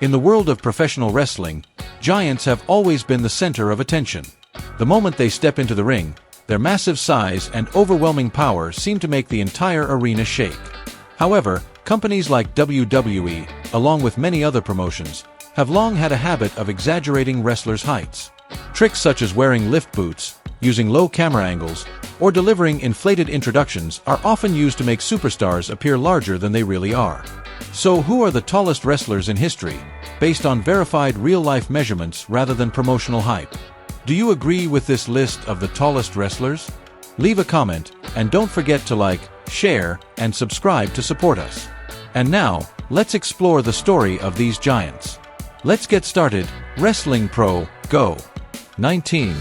In the world of professional wrestling, giants have always been the center of attention. The moment they step into the ring, their massive size and overwhelming power seem to make the entire arena shake. However, companies like WWE, along with many other promotions, have long had a habit of exaggerating wrestlers' heights. Tricks such as wearing lift boots, using low camera angles, or delivering inflated introductions are often used to make superstars appear larger than they really are. So who are the tallest wrestlers in history, based on verified real-life measurements rather than promotional hype? Do you agree with this list of the tallest wrestlers? Leave a comment, and don't forget to like, share, and subscribe to support us. And now, let's explore the story of these giants. Let's get started. Wrestling Pro, go! 19.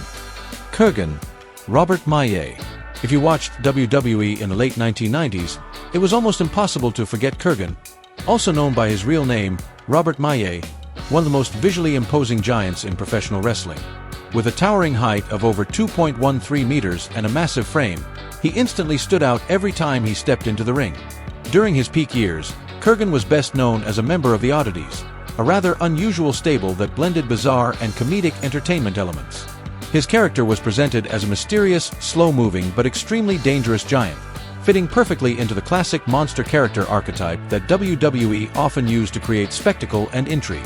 Kurgan, Robert Maillet. If you watched WWE in the late 1990s, it was almost impossible to forget Kurgan, also known by his real name, Robert Maillet, one of the most visually imposing giants in professional wrestling. With a towering height of over 2.13 meters and a massive frame, he instantly stood out every time he stepped into the ring. During his peak years, Kurgan was best known as a member of the Oddities, a rather unusual stable that blended bizarre and comedic entertainment elements. His character was presented as a mysterious, slow-moving but extremely dangerous giant, fitting perfectly into the classic monster character archetype that WWE often used to create spectacle and intrigue.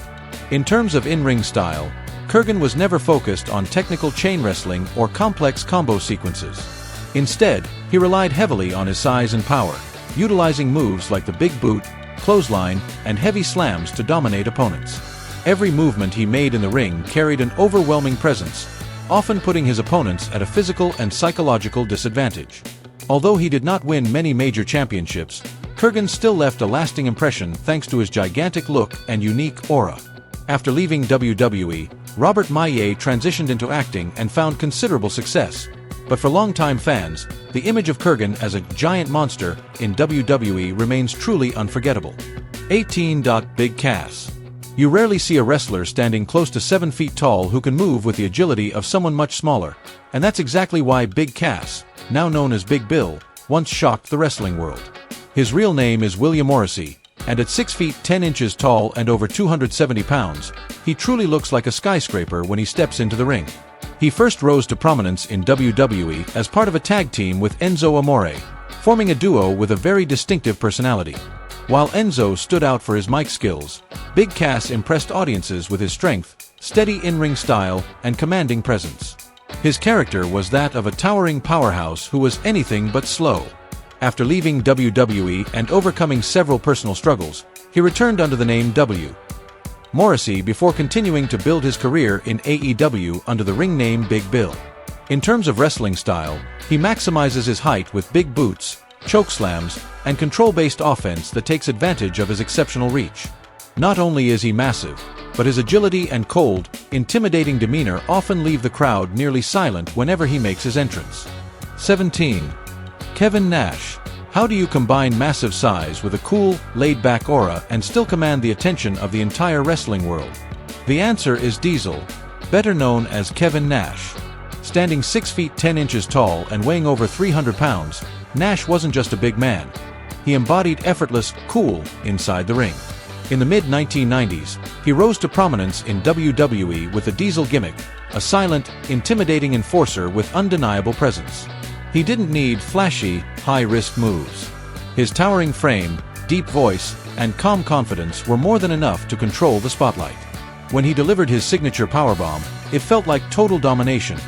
In terms of in-ring style, Kurgan was never focused on technical chain wrestling or complex combo sequences. Instead, he relied heavily on his size and power, utilizing moves like the big boot, clothesline, and heavy slams to dominate opponents. Every movement he made in the ring carried an overwhelming presence, often putting his opponents at a physical and psychological disadvantage. Although he did not win many major championships, Kurgan still left a lasting impression thanks to his gigantic look and unique aura. After leaving WWE, Robert Maillet transitioned into acting and found considerable success. But for longtime fans, the image of Kurgan as a giant monster in WWE remains truly unforgettable. 18. Big Cass. You rarely see a wrestler standing close to 7 feet tall who can move with the agility of someone much smaller, and that's exactly why Big Cass, now known as Big Bill, once shocked the wrestling world. His real name is William Morrissey, and at 6 feet 10 inches tall and over 270 pounds, he truly looks like a skyscraper when he steps into the ring. He first rose to prominence in WWE as part of a tag team with Enzo Amore, forming a duo with a very distinctive personality. While Enzo stood out for his mic skills, Big Cass impressed audiences with his strength, steady in-ring style, and commanding presence. His character was that of a towering powerhouse who was anything but slow. After leaving WWE and overcoming several personal struggles, he returned under the name W. Morrissey before continuing to build his career in AEW under the ring name Big Bill. In terms of wrestling style, he maximizes his height with big boots, chokeslams, and control-based offense that takes advantage of his exceptional reach. Not only is he massive, but his agility and cold, intimidating demeanor often leave the crowd nearly silent whenever he makes his entrance. 17. Kevin Nash. How do you combine massive size with a cool, laid-back aura and still command the attention of the entire wrestling world? The answer is Diesel, better known as Kevin Nash. Standing 6 feet 10 inches tall and weighing over 300 pounds, Nash wasn't just a big man. He embodied effortless, cool inside the ring. In the mid-1990s, he rose to prominence in WWE with the Diesel gimmick, a silent, intimidating enforcer with undeniable presence. He didn't need flashy, high-risk moves. His towering frame, deep voice, and calm confidence were more than enough to control the spotlight. When he delivered his signature powerbomb, it felt like total domination,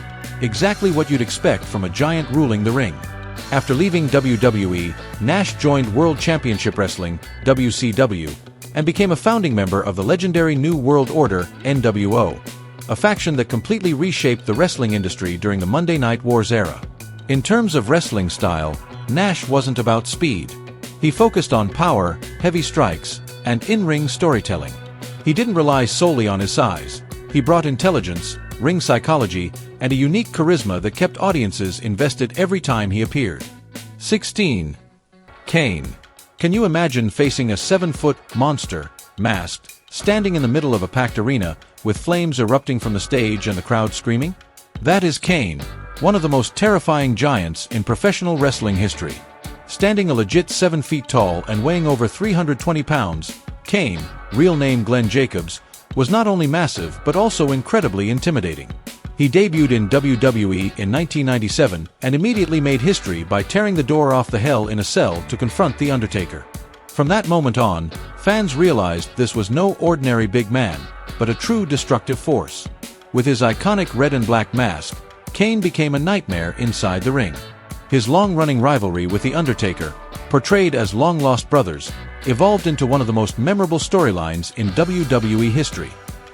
exactly what you'd expect from a giant ruling the ring. After leaving WWE, Nash joined World Championship Wrestling, WCW, and became a founding member of the legendary New World Order, NWO, a faction that completely reshaped the wrestling industry during the Monday Night Wars era. In terms of wrestling style, Nash wasn't about speed. He focused on power, heavy strikes, and in-ring storytelling. He didn't rely solely on his size. He brought intelligence, ring psychology, and a unique charisma that kept audiences invested every time he appeared. 16. Kane. Can you imagine facing a 7-foot monster, masked, standing in the middle of a packed arena, with flames erupting from the stage and the crowd screaming? That is Kane, one of the most terrifying giants in professional wrestling history. Standing a legit 7 feet tall and weighing over 320 pounds, Kane, real name Glenn Jacobs, was not only massive but also incredibly intimidating. He debuted in WWE in 1997 and immediately made history by tearing the door off the Hell in a Cell to confront The Undertaker. From that moment on, fans realized this was no ordinary big man, but a true destructive force. With his iconic red and black mask, Kane became a nightmare inside the ring. His long-running rivalry with The Undertaker, portrayed as long-lost brothers, evolved into one of the most memorable storylines in WWE history.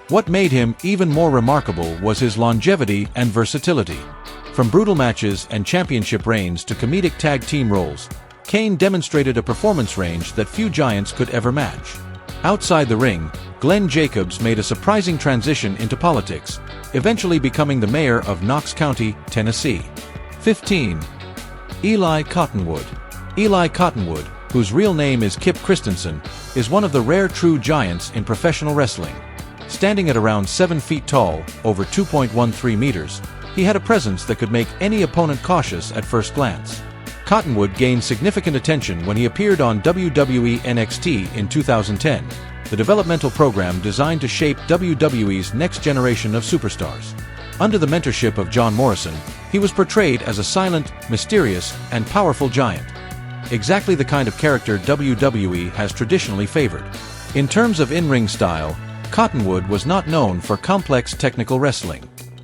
What made him even more remarkable was his longevity and versatility. From brutal matches and championship reigns to comedic tag team roles, Kane demonstrated a performance range that few giants could ever match. Outside the ring, Glenn Jacobs made a surprising transition into politics, eventually becoming the mayor of Knox County, Tennessee. 15. Eli Cottonwood. Eli Cottonwood, whose real name is Kip Christensen, is one of the rare true giants in professional wrestling. Standing at around 7 feet tall, over 2.13 meters, he had a presence that could make any opponent cautious at first glance. Cottonwood gained significant attention when he appeared on WWE NXT in 2010, the developmental program designed to shape WWE's next generation of superstars. Under the mentorship of John Morrison, he was portrayed as a silent, mysterious, and powerful giant. Exactly the kind of character WWE has traditionally favored. In terms of in-ring style, Cottonwood was not known for complex technical wrestling.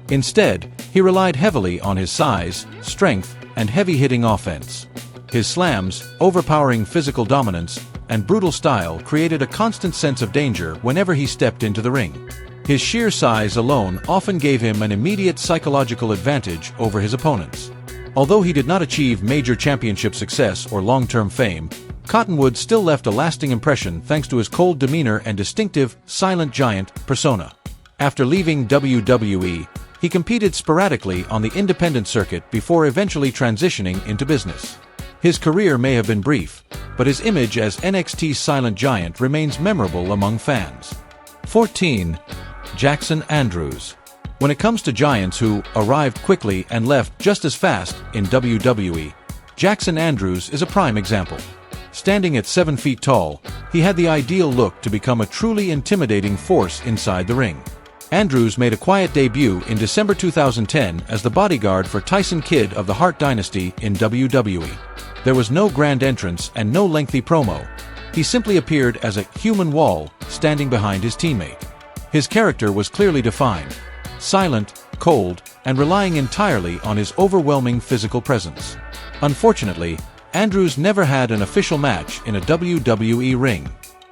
Instead, he relied heavily on his size, strength, and heavy-hitting offense. His slams, overpowering physical dominance, and brutal style created a constant sense of danger whenever he stepped into the ring. His sheer size alone often gave him an immediate psychological advantage over his opponents. Although he did not achieve major championship success or long-term fame, Cottonwood still left a lasting impression thanks to his cold demeanor and distinctive, silent giant persona. After leaving WWE, he competed sporadically on the independent circuit before eventually transitioning into business. His career may have been brief, but his image as NXT's silent giant remains memorable among fans. 14. Jackson Andrews. When it comes to giants who arrived quickly and left just as fast in WWE, Jackson Andrews is a prime example. Standing at 7 feet tall, he had the ideal look to become a truly intimidating force inside the ring. Andrews made a quiet debut in December 2010 as the bodyguard for Tyson Kidd of the Hart Dynasty in WWE. There was no grand entrance and no lengthy promo. He simply appeared as a human wall standing behind his teammate. His character was clearly defined, silent, cold, and relying entirely on his overwhelming physical presence. Unfortunately, Andrews never had an official match in a WWE ring.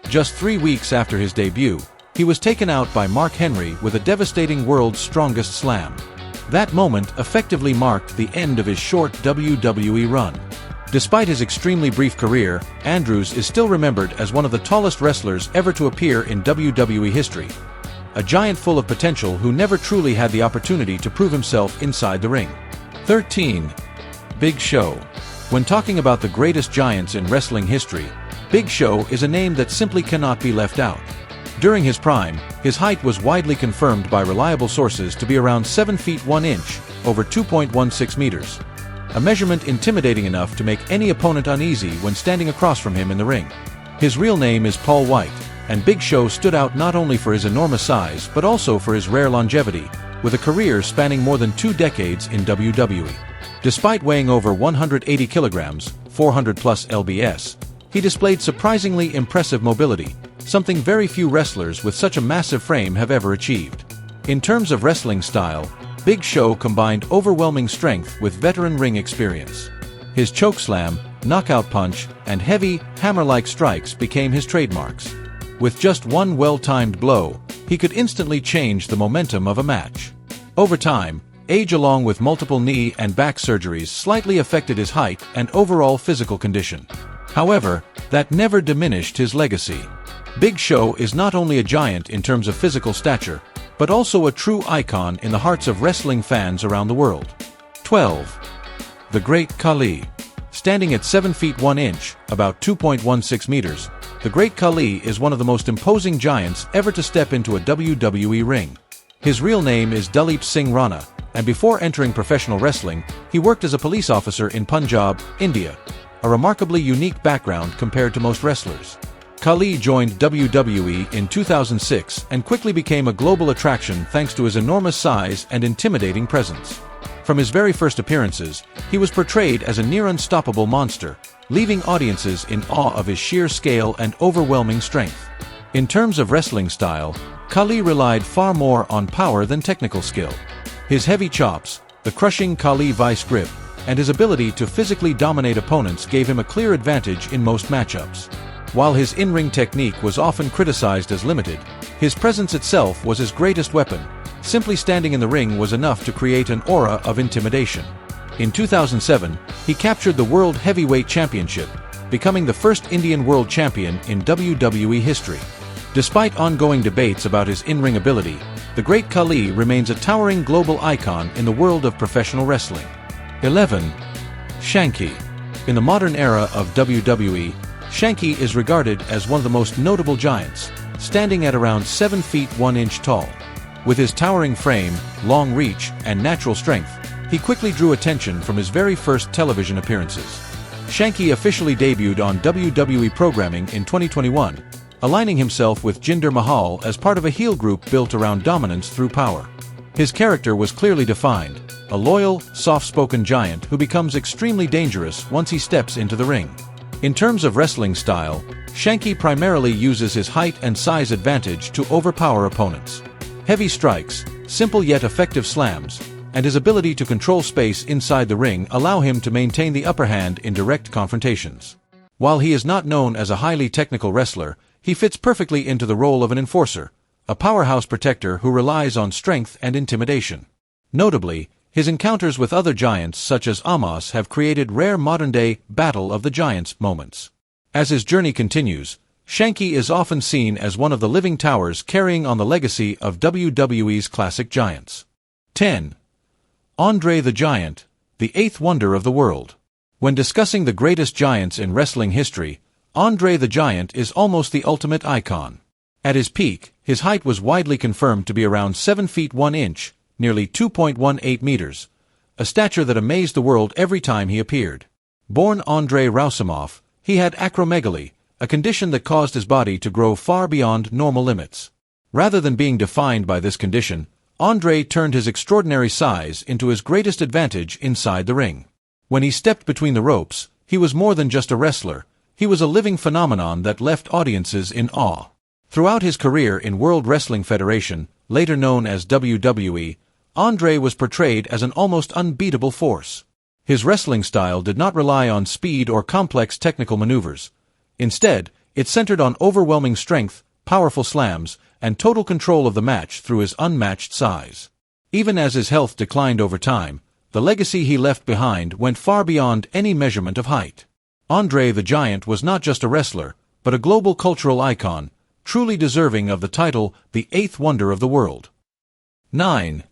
Just 3 weeks after his debut, he was taken out by Mark Henry with a devastating World's Strongest Slam. That moment effectively marked the end of his short WWE run. Despite his extremely brief career, Andrews is still remembered as one of the tallest wrestlers ever to appear in WWE history. A giant full of potential who never truly had the opportunity to prove himself inside the ring. 13. Big Show. When talking about the greatest giants in wrestling history, Big Show is a name that simply cannot be left out. During his prime, his height was widely confirmed by reliable sources to be around 7 feet 1 inch, over 2.16 meters. A measurement intimidating enough to make any opponent uneasy when standing across from him in the ring. His real name is Paul White, and Big Show stood out not only for his enormous size but also for his rare longevity, with a career spanning more than 2 decades in WWE. Despite weighing over 180 kilograms, 400 plus lbs, he displayed surprisingly impressive mobility, something very few wrestlers with such a massive frame have ever achieved. In terms of wrestling style, Big Show combined overwhelming strength with veteran ring experience. His chokeslam, knockout punch, and heavy, hammer-like strikes became his trademarks. With just one well-timed blow, he could instantly change the momentum of a match. Over time, age along with multiple knee and back surgeries slightly affected his height and overall physical condition. However, that never diminished his legacy. Big Show is not only a giant in terms of physical stature, but also a true icon in the hearts of wrestling fans around the world. 12. The Great Khali. Standing at 7 feet 1 inch, about 2.16 meters, the Great Khali is one of the most imposing giants ever to step into a WWE ring. His real name is Duleep Singh Rana, and before entering professional wrestling, he worked as a police officer in Punjab, India, a remarkably unique background compared to most wrestlers. Khali joined WWE in 2006 and quickly became a global attraction thanks to his enormous size and intimidating presence. From his very first appearances, he was portrayed as a near-unstoppable monster, leaving audiences in awe of his sheer scale and overwhelming strength. In terms of wrestling style, Khali relied far more on power than technical skill. His heavy chops, the crushing Khali vice grip, and his ability to physically dominate opponents gave him a clear advantage in most matchups. While his in-ring technique was often criticized as limited, his presence itself was his greatest weapon. Simply standing in the ring was enough to create an aura of intimidation. In 2007, he captured the World Heavyweight Championship, becoming the first Indian World Champion in WWE history. Despite ongoing debates about his in-ring ability, the Great Khali remains a towering global icon in the world of professional wrestling. 11. Shanky. In the modern era of WWE, Shanky is regarded as one of the most notable giants, standing at around 7 feet 1 inch tall. With his towering frame, long reach, and natural strength, he quickly drew attention from his very first television appearances. Shanky officially debuted on WWE programming in 2021, aligning himself with Jinder Mahal as part of a heel group built around dominance through power. His character was clearly defined, a loyal, soft-spoken giant who becomes extremely dangerous once he steps into the ring. In terms of wrestling style, Shanky primarily uses his height and size advantage to overpower opponents. Heavy strikes, simple yet effective slams, and his ability to control space inside the ring allow him to maintain the upper hand in direct confrontations. While he is not known as a highly technical wrestler, he fits perfectly into the role of an enforcer, a powerhouse protector who relies on strength and intimidation. Notably, his encounters with other giants such as Omos have created rare modern-day Battle of the Giants moments. As his journey continues, Shanky is often seen as one of the living towers carrying on the legacy of WWE's classic giants. 10. Andre the Giant, the eighth wonder of the world. When discussing the greatest giants in wrestling history, Andre the Giant is almost the ultimate icon. At his peak, his height was widely confirmed to be around 7 feet 1 inch, nearly 2.18 meters, a stature that amazed the world every time he appeared. Born Andrei Rousimov, he had acromegaly, a condition that caused his body to grow far beyond normal limits. Rather than being defined by this condition, Andre turned his extraordinary size into his greatest advantage inside the ring. When he stepped between the ropes, he was more than just a wrestler, he was a living phenomenon that left audiences in awe. Throughout his career in World Wrestling Federation, later known as WWE, Andre was portrayed as an almost unbeatable force. His wrestling style did not rely on speed or complex technical maneuvers. Instead, it centered on overwhelming strength, powerful slams, and total control of the match through his unmatched size. Even as his health declined over time, the legacy he left behind went far beyond any measurement of height. Andre the Giant was not just a wrestler, but a global cultural icon, truly deserving of the title the eighth wonder of the world. 9.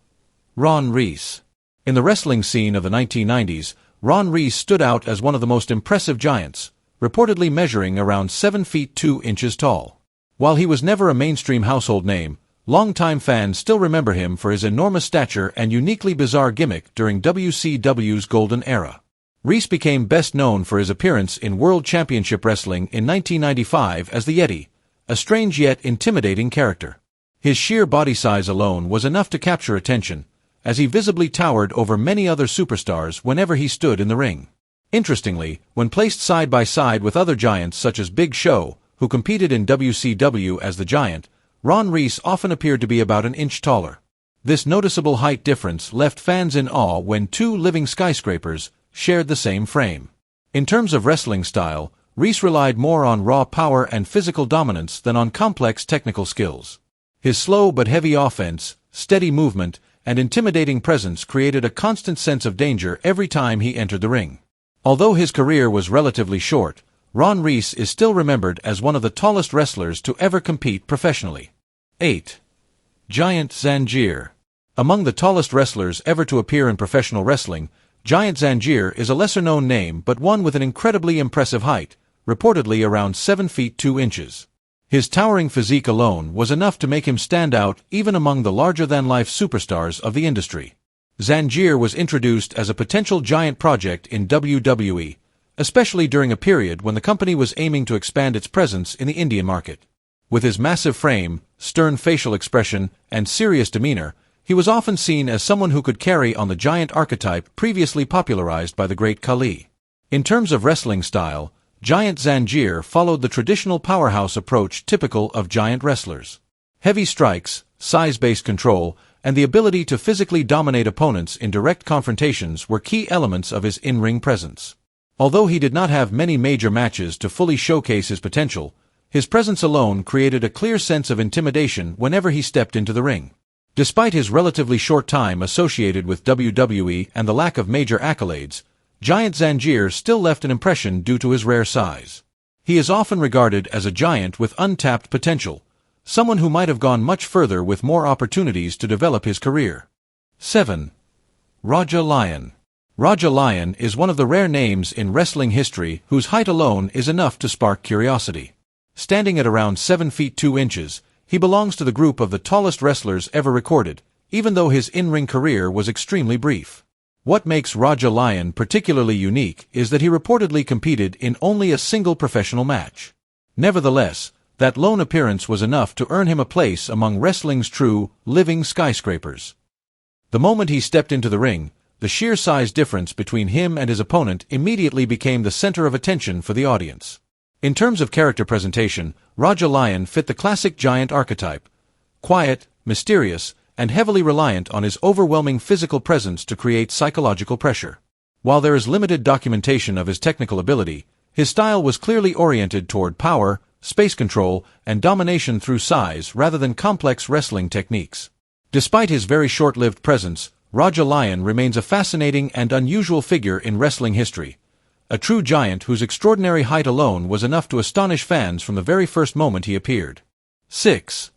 Ron Reis. In the wrestling scene of the 1990s, Ron Reis stood out as one of the most impressive giants, reportedly measuring around 7 feet 2 inches tall. While he was never a mainstream household name, longtime fans still remember him for his enormous stature and uniquely bizarre gimmick during WCW's golden era. Reis became best known for his appearance in World Championship Wrestling in 1995 as the Yeti, a strange yet intimidating character. His sheer body size alone was enough to capture attention, as he visibly towered over many other superstars whenever he stood in the ring. Interestingly, when placed side by side with other giants such as Big Show, who competed in WCW as the Giant, Ron Reis often appeared to be about an inch taller. This noticeable height difference left fans in awe when two living skyscrapers shared the same frame. In terms of wrestling style, Reis relied more on raw power and physical dominance than on complex technical skills. His slow but heavy offense, steady movement, and intimidating presence created a constant sense of danger every time he entered the ring. Although his career was relatively short, Ron Reis is still remembered as one of the tallest wrestlers to ever compete professionally. 8. Giant Zanjeer. Among the tallest wrestlers ever to appear in professional wrestling, Giant Zanjeer is a lesser-known name but one with an incredibly impressive height, reportedly around 7 feet 2 inches. His towering physique alone was enough to make him stand out even among the larger-than-life superstars of the industry. Zanjeer was introduced as a potential giant project in WWE, especially during a period when the company was aiming to expand its presence in the Indian market. With his massive frame, stern facial expression, and serious demeanor, he was often seen as someone who could carry on the giant archetype previously popularized by the Great Khali. In terms of wrestling style, Giant Zanjeer followed the traditional powerhouse approach typical of giant wrestlers. Heavy strikes, size-based control, and the ability to physically dominate opponents in direct confrontations were key elements of his in-ring presence. Although he did not have many major matches to fully showcase his potential, his presence alone created a clear sense of intimidation whenever he stepped into the ring. Despite his relatively short time associated with WWE and the lack of major accolades, Giant Zanjeer still left an impression due to his rare size. He is often regarded as a giant with untapped potential, someone who might have gone much further with more opportunities to develop his career. 7. Raja Lion. Raja Lion is one of the rare names in wrestling history whose height alone is enough to spark curiosity. Standing at around 7 feet 2 inches, he belongs to the group of the tallest wrestlers ever recorded, even though his in-ring career was extremely brief. What makes Raja Lion particularly unique is that he reportedly competed in only a single professional match. Nevertheless, that lone appearance was enough to earn him a place among wrestling's true, living skyscrapers. The moment he stepped into the ring, the sheer size difference between him and his opponent immediately became the center of attention for the audience. In terms of character presentation, Raja Lion fit the classic giant archetype: quiet, mysterious, and heavily reliant on his overwhelming physical presence to create psychological pressure. While there is limited documentation of his technical ability, his style was clearly oriented toward power, space control, and domination through size rather than complex wrestling techniques. Despite his very short-lived presence, Raja Lion remains a fascinating and unusual figure in wrestling history, a true giant whose extraordinary height alone was enough to astonish fans from the very first moment he appeared. 6.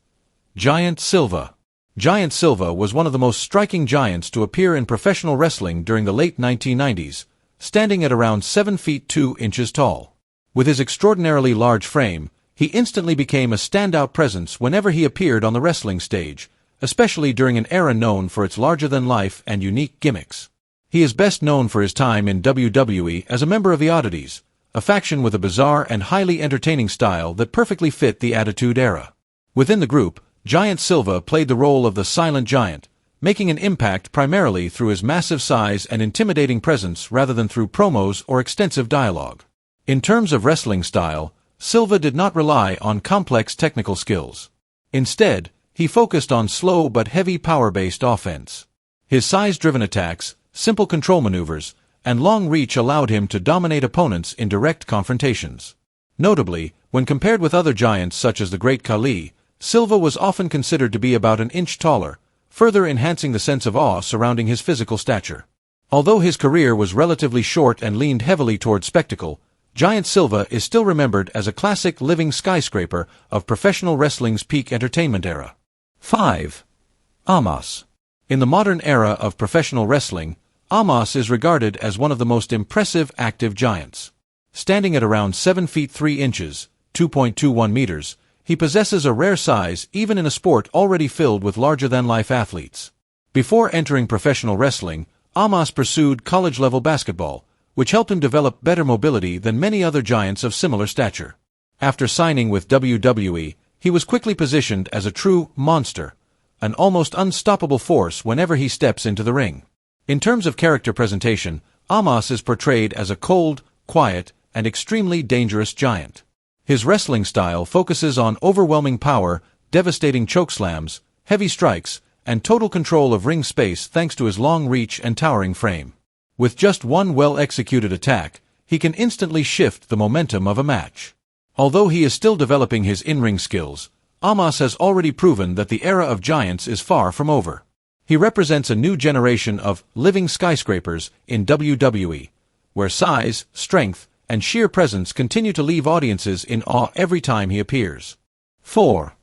Giant Silva. Giant Silva was one of the most striking giants to appear in professional wrestling during the late 1990s, standing at around 7 feet 2 inches tall. With his extraordinarily large frame, he instantly became a standout presence whenever he appeared on the wrestling stage, especially during an era known for its larger-than-life and unique gimmicks. He is best known for his time in WWE as a member of the Oddities, a faction with a bizarre and highly entertaining style that perfectly fit the Attitude Era. Within the group, Giant Silva played the role of the Silent Giant, making an impact primarily through his massive size and intimidating presence rather than through promos or extensive dialogue. In terms of wrestling style, Silva did not rely on complex technical skills. Instead, he focused on slow but heavy power-based offense. His size-driven attacks, simple control maneuvers, and long reach allowed him to dominate opponents in direct confrontations. Notably, when compared with other giants such as the Great Khali, Silva was often considered to be about an inch taller, further enhancing the sense of awe surrounding his physical stature. Although his career was relatively short and leaned heavily toward spectacle, Giant Silva is still remembered as a classic living skyscraper of professional wrestling's peak entertainment era. 5. Omos. In the modern era of professional wrestling, Omos is regarded as one of the most impressive active giants. Standing at around 7 feet 3 inches, 2.21 meters, he possesses a rare size even in a sport already filled with larger-than-life athletes. Before entering professional wrestling, Omos pursued college-level basketball, which helped him develop better mobility than many other giants of similar stature. After signing with WWE, he was quickly positioned as a true monster, an almost unstoppable force whenever he steps into the ring. In terms of character presentation, Omos is portrayed as a cold, quiet, and extremely dangerous giant. His wrestling style focuses on overwhelming power, devastating chokeslams, heavy strikes, and total control of ring space thanks to his long reach and towering frame. With just one well-executed attack, he can instantly shift the momentum of a match. Although he is still developing his in-ring skills, Omos has already proven that the era of giants is far from over. He represents a new generation of living skyscrapers in WWE, where size, strength, and sheer presence continue to leave audiences in awe every time he appears. 4.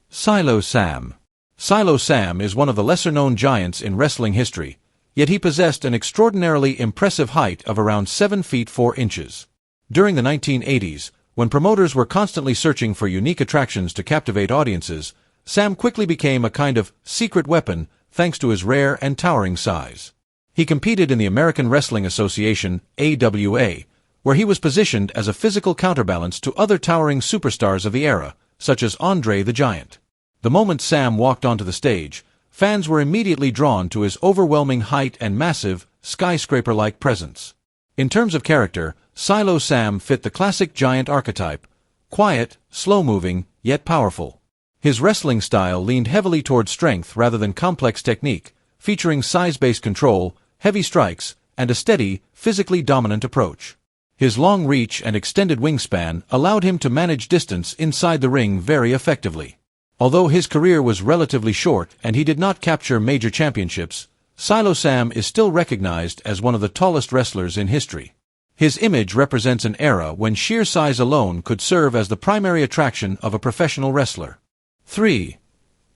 Silo Sam. Silo Sam is one of the lesser-known giants in wrestling history, yet he possessed an extraordinarily impressive height of around 7 feet 4 inches. During the 1980s, when promoters were constantly searching for unique attractions to captivate audiences, Sam quickly became a kind of secret weapon thanks to his rare and towering size. He competed in the American Wrestling Association, AWA, where he was positioned as a physical counterbalance to other towering superstars of the era, such as Andre the Giant. The moment Sam walked onto the stage, fans were immediately drawn to his overwhelming height and massive, skyscraper-like presence. In terms of character, Silo Sam fit the classic giant archetype: quiet, slow-moving, yet powerful. His wrestling style leaned heavily toward strength rather than complex technique, featuring size-based control, heavy strikes, and a steady, physically dominant approach. His long reach and extended wingspan allowed him to manage distance inside the ring very effectively. Although his career was relatively short and he did not capture major championships, Silo Sam is still recognized as one of the tallest wrestlers in history. His image represents an era when sheer size alone could serve as the primary attraction of a professional wrestler. 3.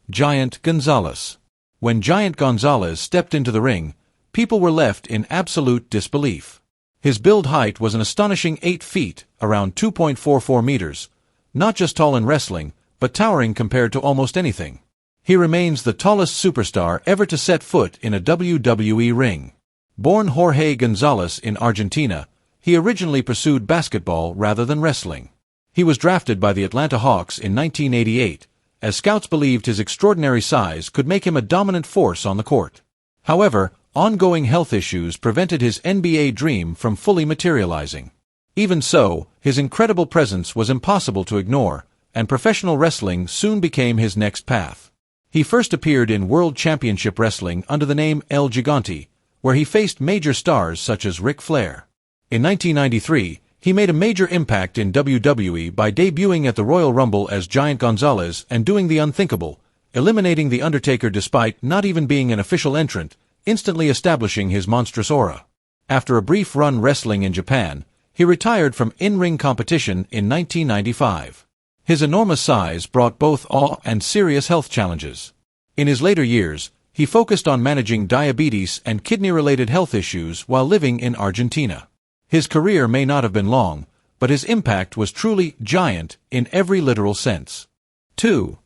Giant Gonzalez. When Giant Gonzalez stepped into the ring, people were left in absolute disbelief. His build height was an astonishing 8 feet, around 2.44 meters, not just tall in wrestling, but towering compared to almost anything. He remains the tallest superstar ever to set foot in a WWE ring. Born Jorge Gonzalez in Argentina, he originally pursued basketball rather than wrestling. He was drafted by the Atlanta Hawks in 1988, as scouts believed his extraordinary size could make him a dominant force on the court. However, ongoing health issues prevented his NBA dream from fully materializing. Even so, his incredible presence was impossible to ignore, and professional wrestling soon became his next path. He first appeared in World Championship Wrestling under the name El Gigante, where he faced major stars such as Ric Flair. In 1993, he made a major impact in WWE by debuting at the Royal Rumble as Giant Gonzalez and doing the unthinkable, eliminating The Undertaker despite not even being an official entrant, instantly establishing his monstrous aura. After a brief run wrestling in Japan, he retired from in-ring competition in 1995. His enormous size brought both awe and serious health challenges. In his later years, he focused on managing diabetes and kidney-related health issues while living in Argentina. His career may not have been long, but his impact was truly giant in every literal sense. 2.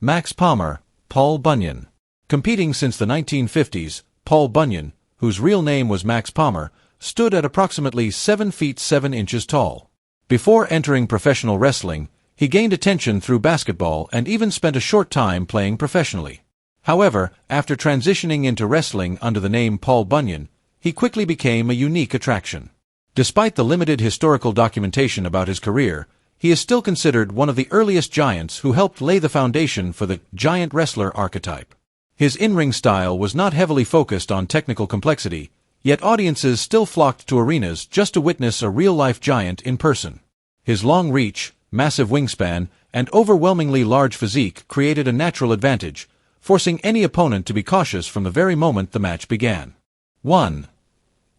Max Palmer, Paul Bunyan. Competing since the 1950s, Paul Bunyan, whose real name was Max Palmer, stood at approximately 7 feet 7 inches tall. Before entering professional wrestling, he gained attention through basketball and even spent a short time playing professionally. However, after transitioning into wrestling under the name Paul Bunyan, he quickly became a unique attraction. Despite the limited historical documentation about his career, he is still considered one of the earliest giants who helped lay the foundation for the giant wrestler archetype. His in-ring style was not heavily focused on technical complexity, yet audiences still flocked to arenas just to witness a real-life giant in person. His long reach, massive wingspan, and overwhelmingly large physique created a natural advantage, forcing any opponent to be cautious from the very moment the match began. 1.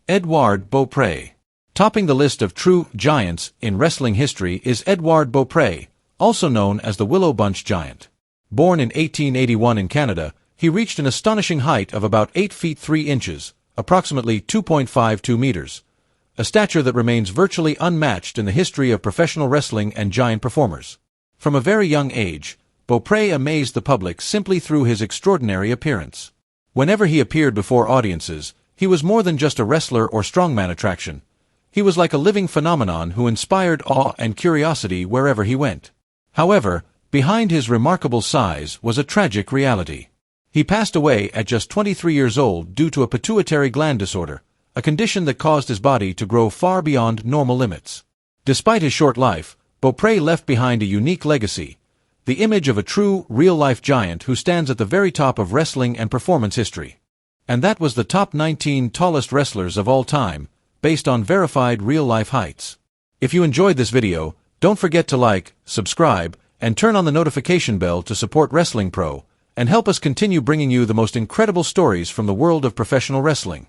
Edouard Beaupre. Topping the list of true giants in wrestling history is Edouard Beaupre, also known as the Willow Bunch Giant. Born in 1881 in Canada, he reached an astonishing height of about 8 feet 3 inches, approximately 2.52 meters, a stature that remains virtually unmatched in the history of professional wrestling and giant performers. From a very young age, Beaupre amazed the public simply through his extraordinary appearance. Whenever he appeared before audiences, he was more than just a wrestler or strongman attraction. He was like a living phenomenon who inspired awe and curiosity wherever he went. However, behind his remarkable size was a tragic reality. He passed away at just 23 years old due to a pituitary gland disorder, a condition that caused his body to grow far beyond normal limits. Despite his short life, Beaupre left behind a unique legacy, the image of a true, real-life giant who stands at the very top of wrestling and performance history. And that was the top 19 tallest wrestlers of all time, based on verified real-life heights. If you enjoyed this video, don't forget to like, subscribe, and turn on the notification bell to support Wrestling Pro, and help us continue bringing you the most incredible stories from the world of professional wrestling.